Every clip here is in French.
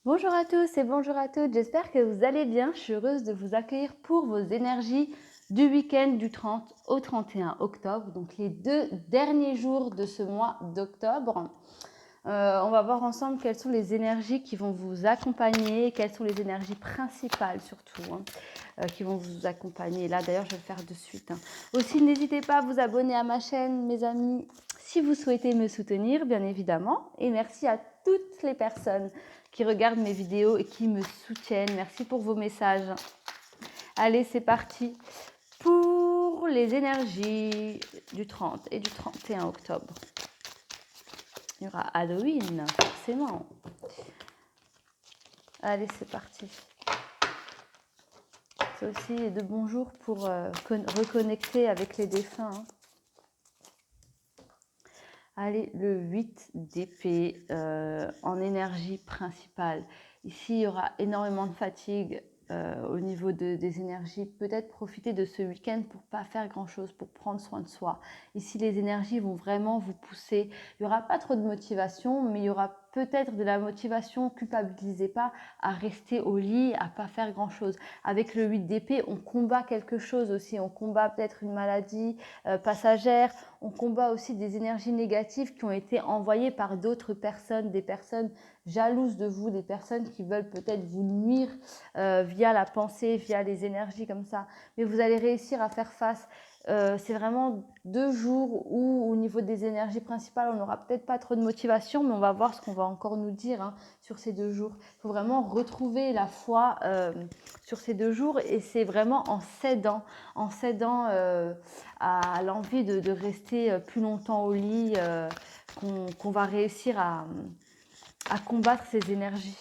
Bonjour à tous et bonjour à toutes, j'espère que vous allez bien. Je suis heureuse de vous accueillir pour vos énergies du week-end du 30 au 31 octobre, donc les 2 derniers jours de ce mois d'octobre. On va voir ensemble quelles sont les énergies qui vont vous accompagner, quelles sont les énergies principales surtout, qui vont vous accompagner. Là d'ailleurs je vais le faire de suite. Aussi n'hésitez pas à vous abonner à ma chaîne mes amis si vous souhaitez me soutenir bien évidemment. Et merci à toutes les personnes qui regardent mes vidéos et qui me soutiennent. Merci pour vos messages. Allez c'est parti pour les énergies du 30 et du 31 octobre. Il y aura Halloween, forcément. Allez, c'est parti. C'est aussi de bons jours pour reconnecter avec les défunts. Allez, le 8 d'épée en énergie principale. Ici, il y aura énormément de fatigue au niveau des énergies. Peut-être profiter de ce week-end pour ne pas faire grand-chose, pour prendre soin de soi. Ici, les énergies vont vraiment vous pousser. Il n'y aura pas trop de motivation, mais il y aura peut-être de la motivation. Culpabilisez pas à rester au lit, à pas faire grand-chose. Avec le 8 d'épée, on combat quelque chose aussi. On combat peut-être une maladie passagère. On combat aussi des énergies négatives qui ont été envoyées par d'autres personnes, des personnes jalouses de vous, des personnes qui veulent peut-être vous nuire via la pensée, via les énergies comme ça. Mais vous allez réussir à faire face. C'est vraiment 2 jours où au niveau des énergies principales, on n'aura peut-être pas trop de motivation, mais on va voir ce qu'on va encore nous dire sur ces 2 jours. Il faut vraiment retrouver la foi sur ces 2 jours et c'est vraiment en cédant à l'envie de rester plus longtemps au lit qu'on va réussir à combattre ces énergies.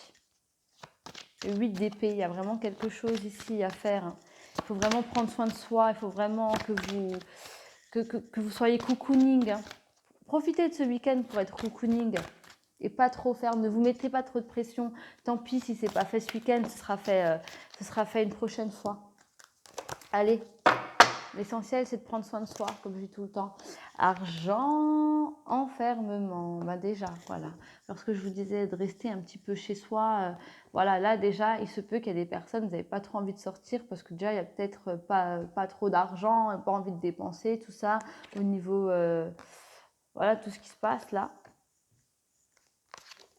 Le 8 d'épée, il y a vraiment quelque chose ici à faire. Il faut vraiment prendre soin de soi, il faut vraiment que vous soyez cocooning. Profitez de ce week-end pour être cocooning et pas trop faire, ne vous mettez pas trop de pression. Tant pis si c'est pas fait ce week-end, ce sera fait une prochaine fois. Allez, l'essentiel c'est de prendre soin de soi, comme je dis tout le temps. Argent, enfermement, déjà, voilà. Lorsque je vous disais de rester un petit peu chez soi, voilà, là déjà, il se peut qu'il y ait des personnes, vous n'avez pas trop envie de sortir parce que déjà, il n'y a peut-être pas trop d'argent, pas envie de dépenser, tout ça, au niveau, voilà, tout ce qui se passe là.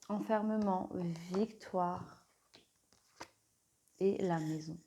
Enfermement, victoire et la maison.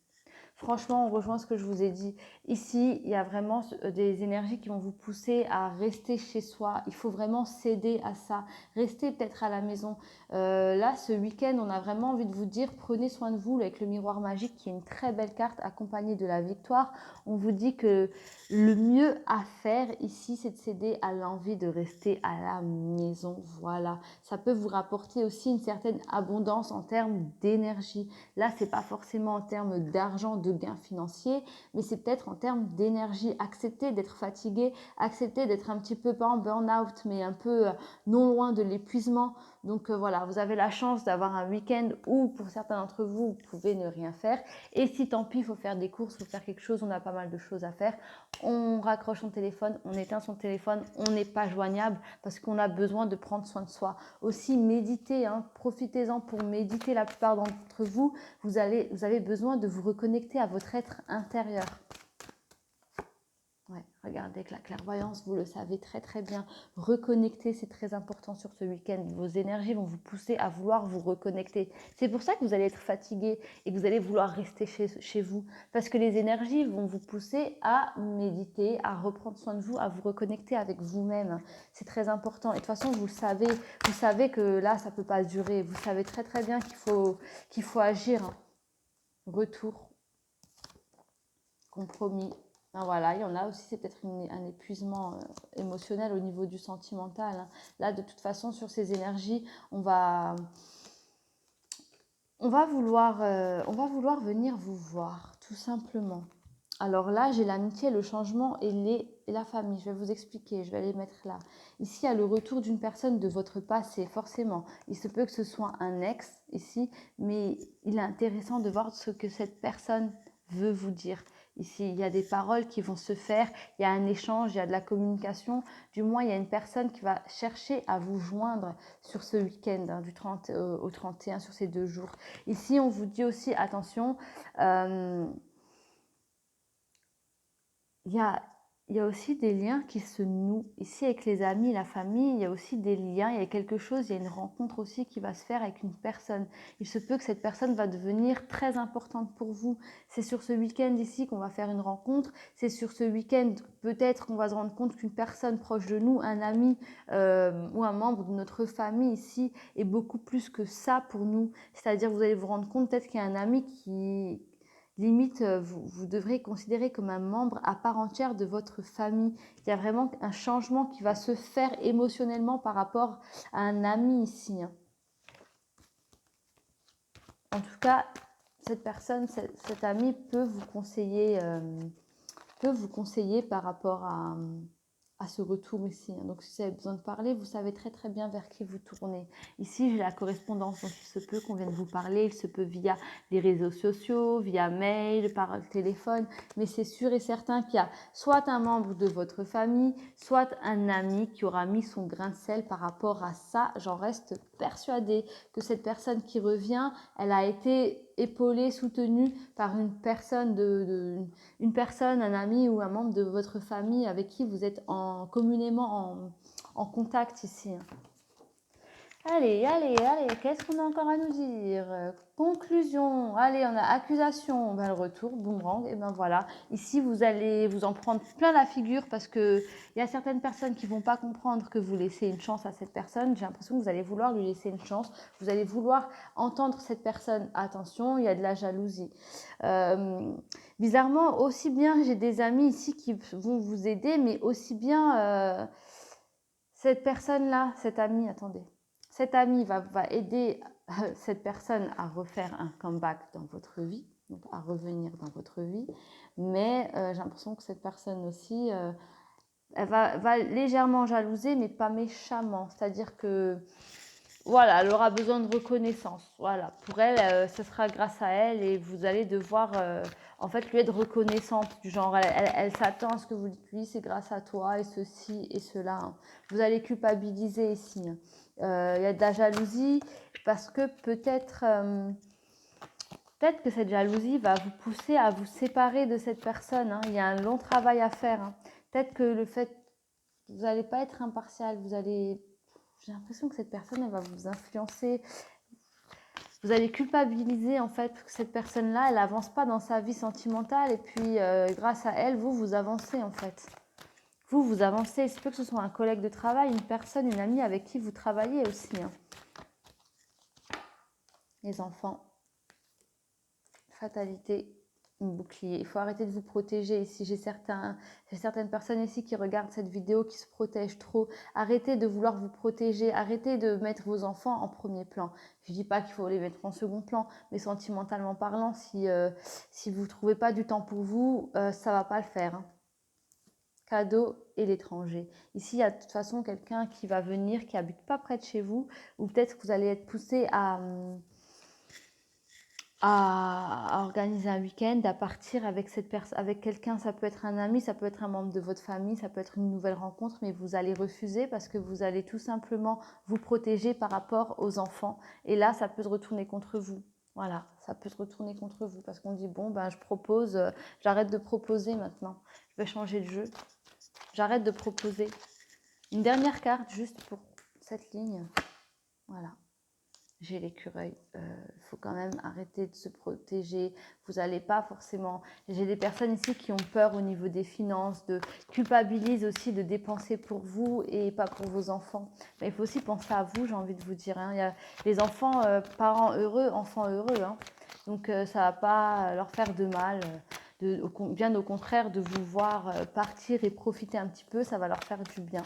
Franchement, on rejoint ce que je vous ai dit. Ici, il y a vraiment des énergies qui vont vous pousser à rester chez soi. Il faut vraiment céder à ça. Restez peut-être à la maison. Là, ce week-end, on a vraiment envie de vous dire, prenez soin de vous avec le miroir magique qui est une très belle carte accompagnée de la victoire. On vous dit que le mieux à faire ici, c'est de céder à l'envie de rester à la maison. Voilà. Ça peut vous rapporter aussi une certaine abondance en termes d'énergie. Là, c'est pas forcément en termes d'argent, de gains financiers, mais c'est peut-être en termes d'énergie. Accepter d'être fatigué, accepter d'être un petit peu, pas en burn-out, mais un peu non loin de l'épuisement. Donc voilà, vous avez la chance d'avoir un week-end où, pour certains d'entre vous, vous pouvez ne rien faire. Et si tant pis, il faut faire des courses, il faut faire quelque chose, on a pas mal de choses à faire. On raccroche son téléphone, on éteint son téléphone, on n'est pas joignable parce qu'on a besoin de prendre soin de soi. Aussi, méditez, profitez-en pour méditer. La plupart d'entre vous, vous avez besoin de vous reconnecter à votre être intérieur. Ouais, regardez que la clairvoyance, vous le savez très très bien. Reconnecter, c'est très important sur ce week-end. Vos énergies vont vous pousser à vouloir vous reconnecter. C'est pour ça que vous allez être fatigué et que vous allez vouloir rester chez vous. Parce que les énergies vont vous pousser à méditer, à reprendre soin de vous, à vous reconnecter avec vous-même. C'est très important. Et de toute façon, vous savez que là, ça ne peut pas durer. Vous savez très très bien qu'il faut agir. Retour, compromis. Voilà, il y en a aussi, c'est peut-être un épuisement émotionnel au niveau du sentimental. Là, de toute façon, sur ces énergies, on va vouloir venir vous voir, tout simplement. Alors là, j'ai l'amitié, le changement et la famille. Je vais vous expliquer, je vais les mettre là. Ici, il y a le retour d'une personne de votre passé, forcément. Il se peut que ce soit un ex ici, mais il est intéressant de voir ce que cette personne veut vous dire. Ici, il y a des paroles qui vont se faire, il y a un échange, il y a de la communication. Du moins, il y a une personne qui va chercher à vous joindre sur ce week-end, hein, du 30 au 31, sur ces 2 jours. Ici, on vous dit aussi, attention, il y a aussi des liens qui se nouent. Ici, avec les amis, la famille, il y a aussi des liens, il y a quelque chose, il y a une rencontre aussi qui va se faire avec une personne. Il se peut que cette personne va devenir très importante pour vous. C'est sur ce week-end ici qu'on va faire une rencontre. C'est sur ce week-end, peut-être qu'on va se rendre compte qu'une personne proche de nous, un ami ou un membre de notre famille ici, est beaucoup plus que ça pour nous. C'est-à-dire, vous allez vous rendre compte peut-être qu'il y a un ami qui limite, vous devrez considérer comme un membre à part entière de votre famille. Il y a vraiment un changement qui va se faire émotionnellement par rapport à un ami ici, hein. En tout cas, cette personne, cet ami peut vous conseiller par rapport à ce retour ici, hein. Donc, si vous avez besoin de parler, vous savez très très bien vers qui vous tournez. Ici, j'ai la correspondance, donc il se peut qu'on vienne vous parler, il se peut via les réseaux sociaux, via mail, par téléphone, mais c'est sûr et certain qu'il y a soit un membre de votre famille, soit un ami qui aura mis son grain de sel par rapport à ça. J'en reste persuadée que cette personne qui revient, elle a été épaulée, soutenue par une personne une personne, un ami ou un membre de votre famille avec qui vous êtes communément en contact ici. Allez, allez, allez, qu'est-ce qu'on a encore à nous dire? Conclusion, allez, on a accusation, ben, le retour, boomerang, et ben voilà. Ici, vous allez vous en prendre plein la figure parce qu'il y a certaines personnes qui ne vont pas comprendre que vous laissez une chance à cette personne. J'ai l'impression que vous allez vouloir lui laisser une chance. Vous allez vouloir entendre cette personne. Attention, il y a de la jalousie. Bizarrement, aussi bien, j'ai des amis ici qui vont vous aider, mais aussi bien cette personne-là, cet ami, attendez. Cet ami va aider cette personne à refaire un comeback dans votre vie, donc à revenir dans votre vie. Mais j'ai l'impression que cette personne aussi, elle va légèrement jalouser, mais pas méchamment. C'est-à-dire que, voilà, elle aura besoin de reconnaissance. Voilà, pour elle, ce sera grâce à elle et vous allez devoir, en fait, lui être reconnaissante. Du genre, elle s'attend à ce que vous dites, oui, c'est grâce à toi et ceci et cela, hein. Vous allez culpabiliser ici, hein. Il y a de la jalousie parce que peut-être que cette jalousie va vous pousser à vous séparer de cette personne, hein. Il y a un long travail à faire, hein. Peut-être que le fait, vous n'allez pas être impartial, j'ai l'impression que cette personne, elle va vous influencer. Vous allez culpabiliser en fait que cette personne-là, elle n'avance pas dans sa vie sentimentale et puis grâce à elle, vous avancez en fait. Vous avancez, il se peut que ce soit un collègue de travail, une personne, une amie avec qui vous travaillez aussi, hein. Les enfants, fatalité, bouclier. Il faut arrêter de vous protéger ici. J'ai certaines personnes ici qui regardent cette vidéo qui se protègent trop. Arrêtez de vouloir vous protéger. Arrêtez de mettre vos enfants en premier plan. Je ne dis pas qu'il faut les mettre en second plan, mais sentimentalement parlant, si vous ne trouvez pas du temps pour vous, ça ne va pas le faire, hein. Cadeau et l'étranger. Ici, il y a de toute façon quelqu'un qui va venir, qui habite pas près de chez vous, ou peut-être que vous allez être poussé à organiser un week-end, à partir avec avec quelqu'un. Ça peut être un ami, ça peut être un membre de votre famille, ça peut être une nouvelle rencontre, mais vous allez refuser parce que vous allez tout simplement vous protéger par rapport aux enfants. Et là, ça peut se retourner contre vous. Voilà, ça peut se retourner contre vous parce qu'on dit, bon, ben, je propose, j'arrête de proposer maintenant. Je vais changer de jeu. J'arrête de proposer. Une dernière carte juste pour cette ligne. Voilà. J'ai l'écureuil. Il faut quand même arrêter de se protéger. Vous n'allez pas forcément... J'ai des personnes ici qui ont peur au niveau des finances, culpabilisent aussi de dépenser pour vous et pas pour vos enfants. Mais il faut aussi penser à vous, j'ai envie de vous dire, hein. Il y a les enfants, parents heureux, enfants heureux, hein. Donc ça ne va pas leur faire de mal. Bien au contraire, de vous voir partir et profiter un petit peu, ça va leur faire du bien.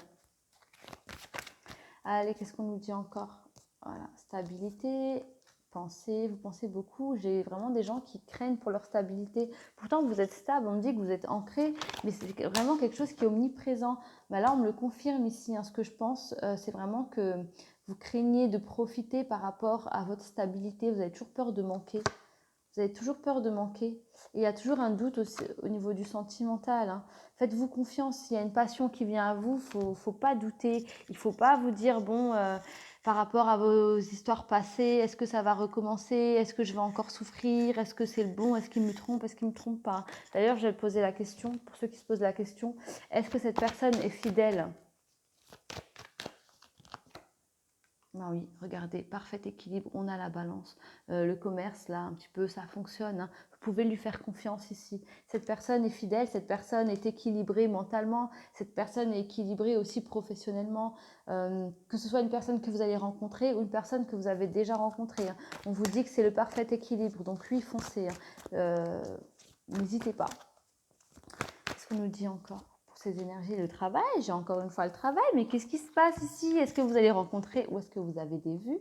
Allez, qu'est-ce qu'on nous dit encore? Voilà, stabilité, vous pensez beaucoup. J'ai vraiment des gens qui craignent pour leur stabilité. Pourtant, vous êtes stable, on me dit que vous êtes ancré, mais c'est vraiment quelque chose qui est omniprésent. Mais là, on me le confirme ici, hein. Ce que je pense, c'est vraiment que vous craignez de profiter par rapport à votre stabilité. Vous avez toujours peur de manquer. Vous avez toujours peur de manquer. Et il y a toujours un doute aussi au niveau du sentimental, hein. Faites-vous confiance. S'il y a une passion qui vient à vous, faut pas douter. Il ne faut pas vous dire, bon, par rapport à vos histoires passées, est-ce que ça va recommencer? Est-ce que je vais encore souffrir? Est-ce que c'est le bon? Est-ce qu'il me trompe? Est-ce qu'il ne me trompe pas? D'ailleurs, je vais poser la question, pour ceux qui se posent la question, est-ce que cette personne est fidèle? Ah oui, regardez, parfait équilibre, on a la balance. Le commerce, là, un petit peu, ça fonctionne, hein. Vous pouvez lui faire confiance ici. Cette personne est fidèle, cette personne est équilibrée mentalement, cette personne est équilibrée aussi professionnellement. Que ce soit une personne que vous allez rencontrer ou une personne que vous avez déjà rencontrée, hein. On vous dit que c'est le parfait équilibre, donc oui, foncez, hein. N'hésitez pas. Qu'est-ce qu'on nous dit encore pour ces énergies? Le travail, j'ai encore une fois le travail, mais qu'est-ce qui se passe ici? Est-ce que vous allez rencontrer ou est-ce que vous avez des vues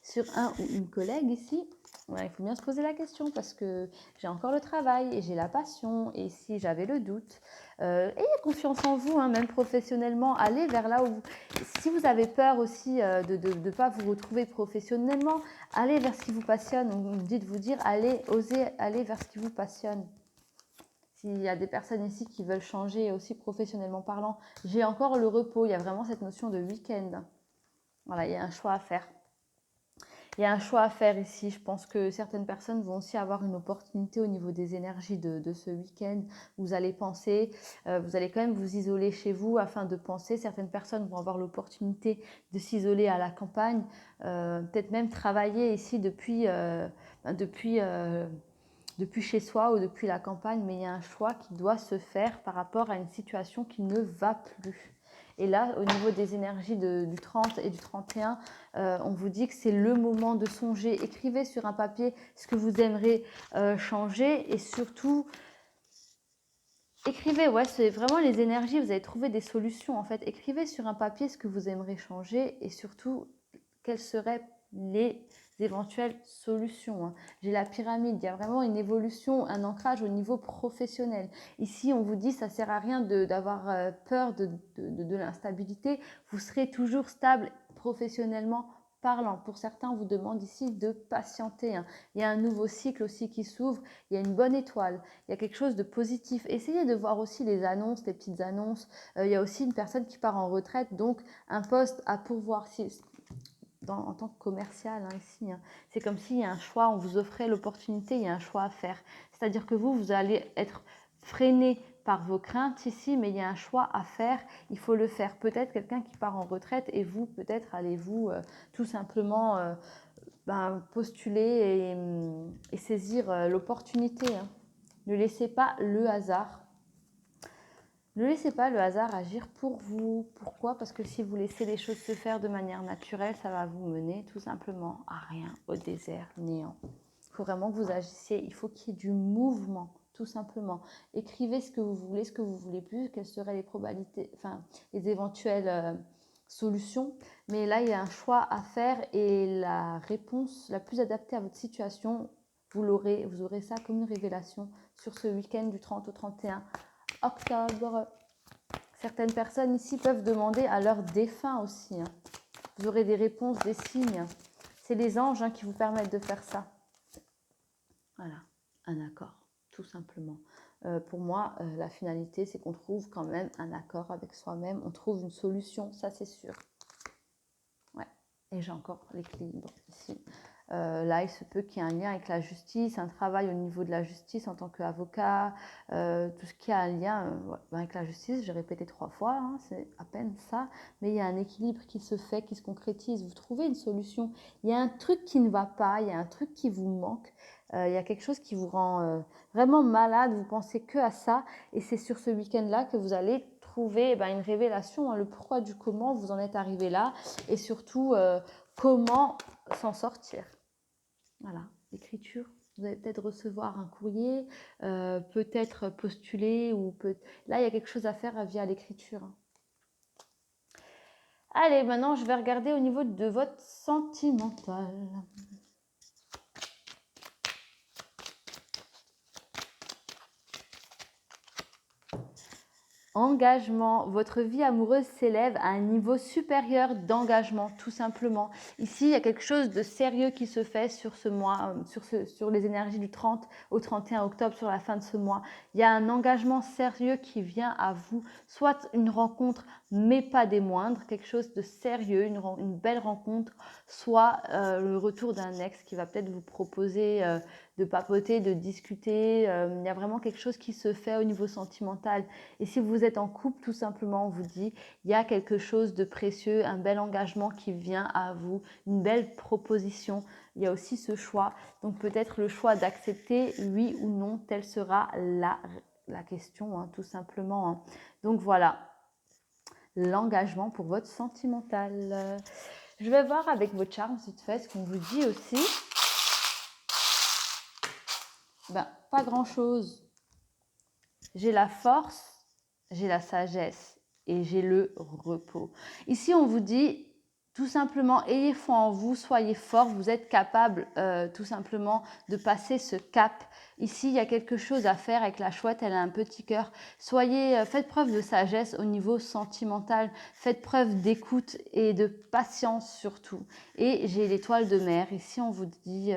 sur un ou une collègue ici? Ouais, il faut bien se poser la question parce que j'ai encore le travail et j'ai la passion et si j'avais le doute. Ayez confiance en vous, hein, même professionnellement, allez vers là où... Si vous avez peur aussi de ne pas vous retrouver professionnellement, allez vers ce qui vous passionne. Dites vous dire, allez, osez aller vers ce qui vous passionne. S'il y a des personnes ici qui veulent changer aussi professionnellement parlant, j'ai encore le repos. Il y a vraiment cette notion de week-end. Voilà, il y a un choix à faire. Il y a un choix à faire ici. Je pense que certaines personnes vont aussi avoir une opportunité au niveau des énergies de ce week-end. Vous allez penser, vous allez quand même vous isoler chez vous afin de penser. Certaines personnes vont avoir l'opportunité de s'isoler à la campagne, peut-être même travailler ici depuis chez soi ou depuis la campagne, mais il y a un choix qui doit se faire par rapport à une situation qui ne va plus. Et là, au niveau des énergies du 30 et du 31, on vous dit que c'est le moment de songer. Écrivez sur un papier ce que vous aimeriez changer et surtout, écrivez, ouais, c'est vraiment les énergies, vous allez trouver des solutions en fait. Écrivez sur un papier ce que vous aimeriez changer et surtout, quelles seraient les éventuelles solutions, hein. J'ai la pyramide, il y a vraiment une évolution, un ancrage au niveau professionnel. Ici, on vous dit ça ne sert à rien d'avoir peur de l'instabilité. Vous serez toujours stable professionnellement parlant. Pour certains, on vous demande ici de patienter, hein. Il y a un nouveau cycle aussi qui s'ouvre, il y a une bonne étoile, il y a quelque chose de positif. Essayez de voir aussi les annonces, les petites annonces. Il y a aussi une personne qui part en retraite, donc un poste à pourvoir. En tant que commercial, hein, ici, hein, c'est comme s'il y a un choix, on vous offrait l'opportunité, il y a un choix à faire. C'est-à-dire que vous allez être freiné par vos craintes ici, mais il y a un choix à faire, il faut le faire. Peut-être quelqu'un qui part en retraite et vous, peut-être allez-vous tout simplement postuler et saisir l'opportunité, hein. Ne laissez pas le hasard. Ne laissez pas le hasard agir pour vous. Pourquoi? Parce que si vous laissez les choses se faire de manière naturelle, ça va vous mener tout simplement à rien, au désert, néant. Il faut vraiment que vous agissiez, il faut qu'il y ait du mouvement, tout simplement. Écrivez ce que vous voulez plus, quelles seraient les probabilités, enfin les éventuelles solutions. Mais là, il y a un choix à faire et la réponse la plus adaptée à votre situation, vous aurez ça comme une révélation sur ce week-end du 30 au 31 octobre. Certaines personnes ici peuvent demander à leurs défunts aussi, hein. Vous aurez des réponses, des signes. C'est les anges, hein, qui vous permettent de faire ça. Voilà, un accord, tout simplement. Pour moi, la finalité, c'est qu'on trouve quand même un accord avec soi-même. On trouve une solution, ça c'est sûr. Ouais. Et j'ai encore l'équilibre ici. Là, il se peut qu'il y ait un lien avec la justice, un travail au niveau de la justice en tant qu'avocat, tout ce qui a un lien avec la justice. J'ai répété 3 fois, hein, c'est à peine ça, mais il y a un équilibre qui se fait, qui se concrétise. Vous trouvez une solution. Il y a un truc qui ne va pas, il y a un truc qui vous manque, il y a quelque chose qui vous rend vraiment malade, vous pensez que à ça, et c'est sur ce week-end-là que vous allez trouver une révélation, hein, le pourquoi du comment vous en êtes arrivé là, et surtout comment s'en sortir. Voilà, l'écriture. Vous allez peut-être recevoir un courrier, peut-être postuler ou là il y a quelque chose à faire via l'écriture. Allez, maintenant je vais regarder au niveau de votre sentimental. Engagement, votre vie amoureuse s'élève à un niveau supérieur d'engagement, tout simplement. Ici, il y a quelque chose de sérieux qui se fait sur ce mois, sur les énergies du 30 au 31 octobre, sur la fin de ce mois. Il y a un engagement sérieux qui vient à vous, soit une rencontre, mais pas des moindres, quelque chose de sérieux, une belle rencontre, soit le retour d'un ex qui va peut-être vous proposer de papoter, de discuter. Il y a vraiment quelque chose qui se fait au niveau sentimental. Et si vous êtes en couple, tout simplement, on vous dit, il y a quelque chose de précieux, un bel engagement qui vient à vous, une belle proposition. Il y a aussi ce choix. Donc peut-être le choix d'accepter, oui ou non, telle sera la question, hein, tout simplement. Hein. Donc voilà, l'engagement pour votre sentimental. Je vais voir avec vos charmes, vite fait, ce qu'on vous dit aussi. Ben, pas grand-chose. J'ai la force, j'ai la sagesse et j'ai le repos. Ici, on vous dit tout simplement, ayez foi en vous, soyez fort, vous êtes capable tout simplement de passer ce cap. Ici, il y a quelque chose à faire avec la chouette, elle a un petit cœur. Faites preuve de sagesse au niveau sentimental, faites preuve d'écoute et de patience surtout. Et j'ai l'étoile de mer. Ici, on vous dit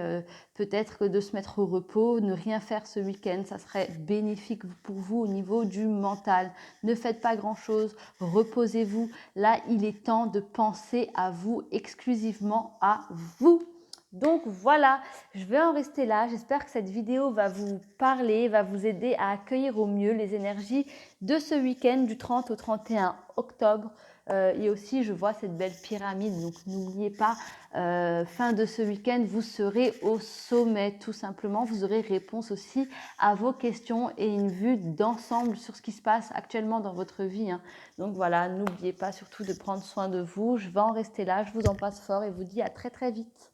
peut-être que de se mettre au repos, ne rien faire ce week-end, ça serait bénéfique pour vous au niveau du mental. Ne faites pas grand-chose, reposez-vous. Là, il est temps de penser à vous, exclusivement à vous. Donc voilà, je vais en rester là. J'espère que cette vidéo va vous parler, va vous aider à accueillir au mieux les énergies de ce week-end du 30 au 31 octobre. Et aussi, je vois cette belle pyramide, donc n'oubliez pas, fin de ce week-end, vous serez au sommet, tout simplement. Vous aurez réponse aussi à vos questions et une vue d'ensemble sur ce qui se passe actuellement dans votre vie. Hein. Donc voilà, n'oubliez pas surtout de prendre soin de vous. Je vais en rester là, je vous en passe fort et vous dis à très très vite.